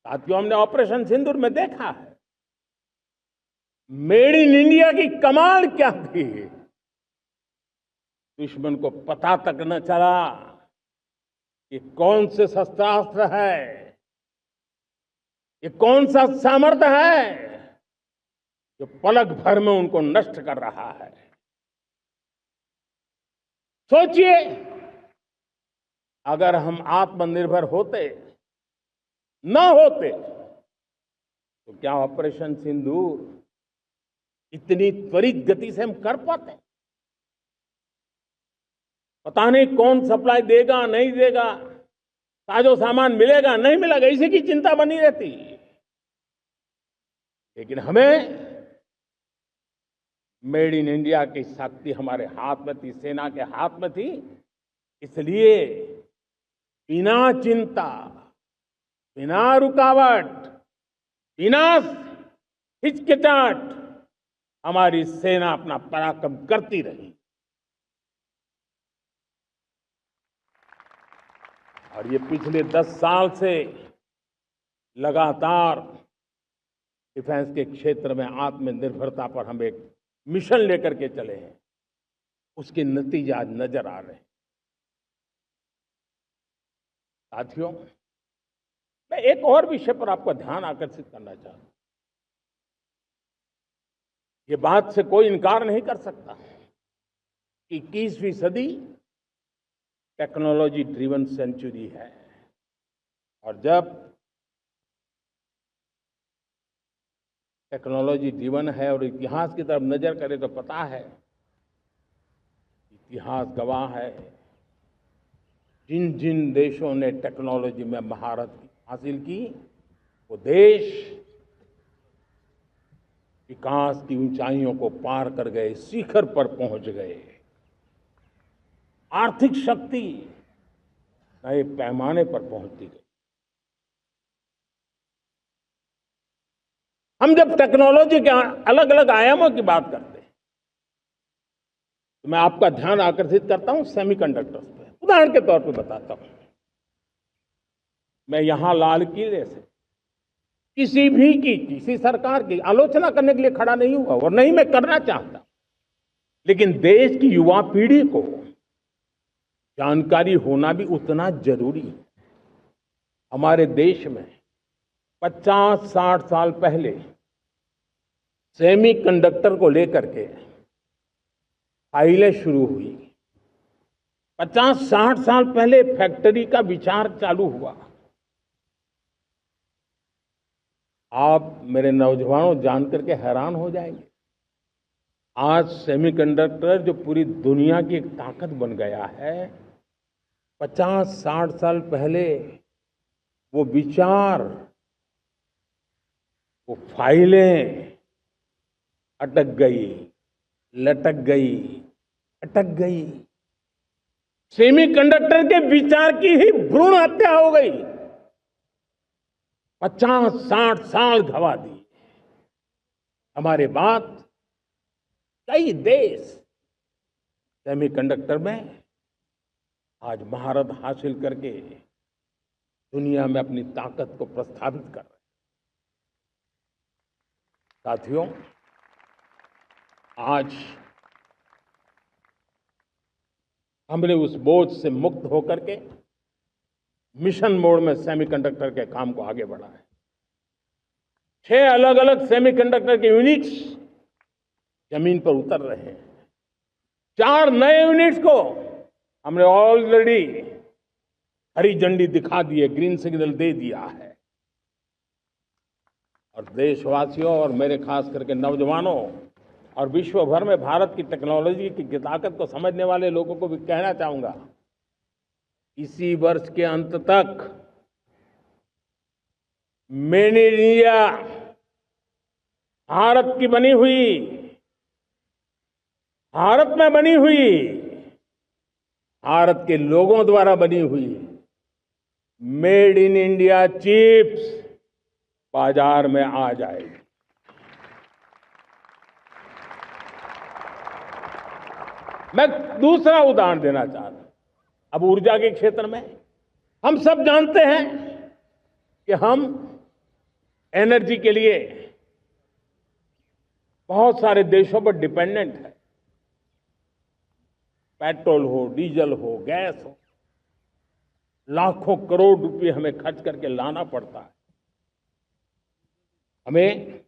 साथियों, हमने ऑपरेशन सिंदूर में देखा है मेड इन इंडिया की कमाल क्या थी। दुश्मन को पता तक न चला कि कौन से शस्त्रास्त्र है, ये कौन सा सामर्थ्य है जो पलक भर में उनको नष्ट कर रहा है। सोचिए, अगर हम आत्मनिर्भर होते न होते तो क्या ऑपरेशन सिंदूर इतनी त्वरित गति से हम कर पाते? पता नहीं कौन सप्लाई देगा नहीं देगा, साजो सामान मिलेगा नहीं मिलेगा, इसी की चिंता बनी रहती। लेकिन हमें मेड इन इंडिया की शक्ति हमारे हाथ में थी, सेना के हाथ में थी। इसलिए बिना चिंता, बिना रुकावट, बिना हिचकिचाहट हमारी सेना अपना पराक्रम करती रही। और ये पिछले 10 साल से लगातार डिफेंस के क्षेत्र में आत्मनिर्भरता पर हम एक मिशन लेकर के चले हैं, उसके नतीजे आज नजर आ रहे हैं। साथियों, मैं एक और विषय पर आपका ध्यान आकर्षित करना चाहता हूं। ये बात से कोई इनकार नहीं कर सकता कि 21वीं सदी टेक्नोलॉजी ड्रिवन सेंचुरी है। और जब टेक्नोलॉजी ड्रिवन है और इतिहास की तरफ नजर करें तो पता है, इतिहास गवाह है, जिन जिन देशों ने टेक्नोलॉजी में महारत हासिल की वो देश विकास की ऊंचाइयों को पार कर गए, शिखर पर पहुंच गए। आर्थिक शक्ति नए पैमाने पर पहुंचती गई। हम जब टेक्नोलॉजी के अलग अलग आयामों की बात करते हैं तो मैं आपका ध्यान आकर्षित करता हूं सेमीकंडक्टर्स पे। उदाहरण के तौर पे बताता हूं, मैं यहां लाल किले से किसी सरकार की आलोचना करने के लिए खड़ा नहीं हुआ और नहीं मैं करना चाहता, लेकिन देश की युवा पीढ़ी को जानकारी होना भी उतना जरूरी है। हमारे देश में 50-60 साल पहले सेमीकंडक्टर को लेकर के फाइलें शुरू हुई। 50-60 साल पहले फैक्ट्री का विचार चालू हुआ। आप मेरे नौजवानों जानकर के हैरान हो जाएंगे, आज सेमीकंडक्टर जो पूरी दुनिया की एक ताकत बन गया है, 50-60 साल पहले वो विचार, वो फाइलें अटक गई, लटक गई, अटक गई। सेमीकंडक्टर के विचार की ही भ्रूण हत्या हो गई। 50-60 साल गवा दी। हमारे बाद कई देश सेमीकंडक्टर में आज महारत हासिल करके दुनिया में अपनी ताकत को प्रस्थापित कर रहे हैं। साथियों, आज हमने उस बोझ से मुक्त होकर के मिशन मोड में सेमीकंडक्टर के काम को आगे बढ़ाया है। 6 अलग अलग सेमीकंडक्टर के यूनिट्स जमीन पर उतर रहे हैं। 4 नए यूनिट्स को हमने ऑलरेडी हरी झंडी दिखा दी है, ग्रीन सिग्नल दे दिया है। और देशवासियों और मेरे खास करके नौजवानों और विश्व भर में भारत की टेक्नोलॉजी की ताकत को समझने वाले लोगों को भी कहना चाहूंगा, इसी वर्ष के अंत तक मेड इन इंडिया भारत की बनी हुई, भारत में बनी हुई, भारत के लोगों द्वारा बनी हुई मेड इन इंडिया चिप्स बाजार में आ जाएगी। मैं दूसरा उदाहरण देना चाहता हूं। अब ऊर्जा के क्षेत्र में हम सब जानते हैं कि हम एनर्जी के लिए बहुत सारे देशों पर डिपेंडेंट है। पेट्रोल हो, डीजल हो, गैस हो, लाखों करोड़ रुपए हमें खर्च करके लाना पड़ता है। हमें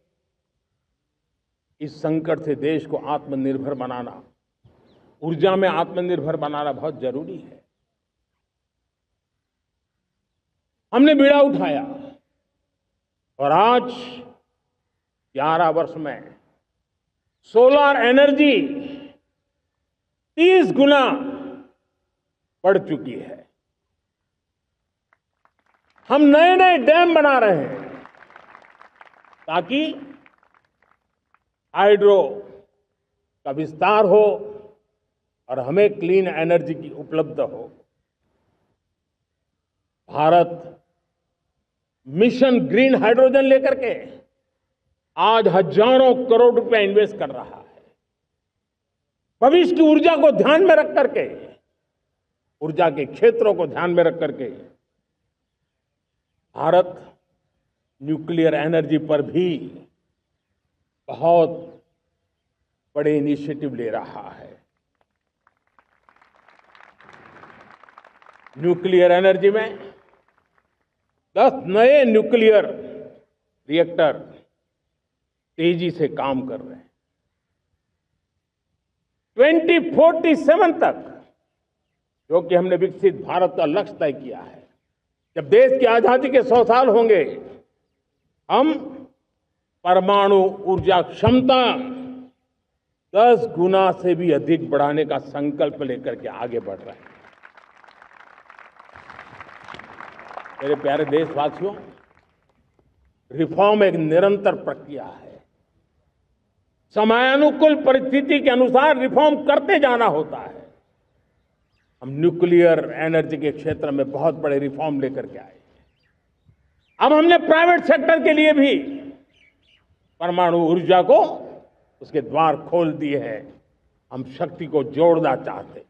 इस संकट से देश को आत्मनिर्भर बनाना, ऊर्जा में आत्मनिर्भर बनाना बहुत जरूरी है। हमने बीड़ा उठाया और आज 11 वर्ष में सोलर एनर्जी 30 गुना बढ़ चुकी है। हम नए नए डैम बना रहे हैं ताकि हाइड्रो का विस्तार हो और हमें क्लीन एनर्जी की उपलब्ध हो। भारत मिशन ग्रीन हाइड्रोजन लेकर के आज हजारों करोड़ रुपए इन्वेस्ट कर रहा है। भविष्य की ऊर्जा को ध्यान में रख करके, ऊर्जा के क्षेत्रों को ध्यान में रख करके भारत न्यूक्लियर एनर्जी पर भी बहुत बड़े इनिशिएटिव ले रहा है। न्यूक्लियर एनर्जी में 10 नए न्यूक्लियर रिएक्टर तेजी से काम कर रहे हैं। 2047 तक, जो कि हमने विकसित भारत का लक्ष्य तय किया है, जब देश की आजादी के 100 साल होंगे, हम परमाणु ऊर्जा क्षमता 10 गुना से भी अधिक बढ़ाने का संकल्प लेकर के आगे बढ़ रहे हैं। मेरे प्यारे देशवासियों, रिफॉर्म एक निरंतर प्रक्रिया है। समयानुकूल परिस्थिति के अनुसार रिफॉर्म करते जाना होता है। हम न्यूक्लियर एनर्जी के क्षेत्र में बहुत बड़े रिफॉर्म लेकर के आए। अब हमने प्राइवेट सेक्टर के लिए भी परमाणु ऊर्जा को उसके द्वार खोल दिए हैं। हम शक्ति को जोड़ना चाहते हैं।